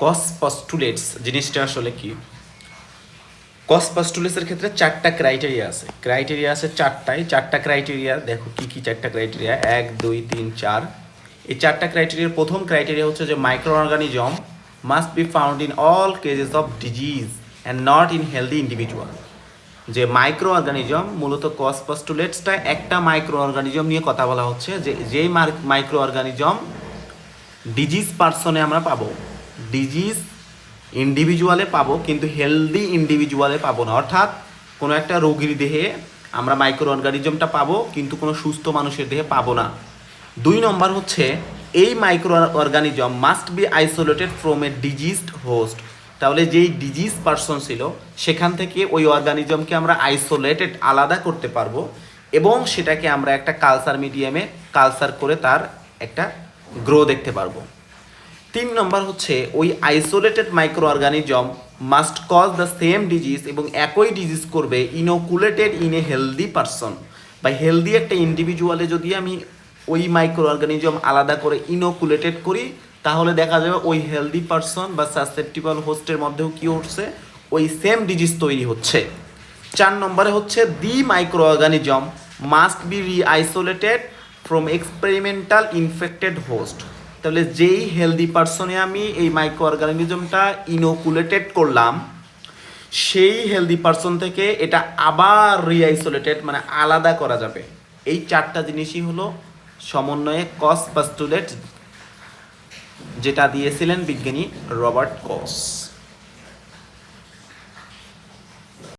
কস পস্টুলেটস জিনিসটা আসলে কি? কস পস্টুলেটসের ক্ষেত্রে চারটা ক্রাইটেরিয়া আছে, চারটা ক্রাইটেরিয়া। দেখো কি কি চারটা ক্রাইটেরিয়া, 1 2 3 4। এই চারটা ক্রাইটেরিয়ার প্রথম ক্রাইটেরিয়া হচ্ছে যে micro organism must be found in all কেজেস of disease and not in healthy individual. যে মাইক্রো অর্গানিজম, মূলত কস পস্টুলেটসটা একটা মাইক্রো অর্গানিজম নিয়ে কথা বলা হচ্ছে, যে যেই মাইক্রো অর্গানিজম ডিজিজ পার্সনে আমরা পাবো, ডিজিজ ইন্ডিভিজুয়ালে পাবো, কিন্তু হেলদি ইন্ডিভিজুয়ালে পাবো না। অর্থাৎ কোনো একটা রোগীর দেহে আমরা মাইক্রো অর্গানিজমটা পাবো, কিন্তু কোনো সুস্থ মানুষের দেহে পাবো না। 2 নম্বর হচ্ছে এই micro organism must be isolated from a diseased host. তাহলে যেই ডিজিজ পার্সন ছিল সেখান থেকে ওই অর্গানিজমকে আমরা আইসোলেটেড, আলাদা করতে পারবো, এবং সেটাকে আমরা একটা কালচার মিডিয়ামে কালচার করে তার একটা গ্রো দেখতে পারবো। 3 নম্বর হচ্ছে ওই isolated micro organism must cause the same disease, এবং একই ডিজিজ করবে inoculated in a healthy person. বা হেলদি একটা ইন্ডিভিজুয়ালে যদি আমি ওই মাইক্রো অর্গানিজম আলাদা করে ইনোকুলেটেড করি, তাহলে দেখা যাবে ওই হেলদি পারসন বা সাসেপ্টিবল হোস্টের মধ্যেও কী হচ্ছে, ওই সেম ডিজিজ তৈরি হচ্ছে। 4 নম্বরে হচ্ছে দি মাইক্রো অর্গানিজম মাস্ট বি রি isolated from experimental infected host. তাহলে যেই হেলদি পার্সনে আমি এই মাইক্রো অর্গানিজমটা ইনোকুলেটেড করলাম, সেই হেলদি পার্সন থেকে এটা আবার রিআইসোলেটেড, মানে আলাদা করা যাবে। এই চারটা জিনিসই হলো সমন্বয়ে কস পস্টুলেট, যেটা দিয়েছিলেন বিজ্ঞানী রবার্ট কস।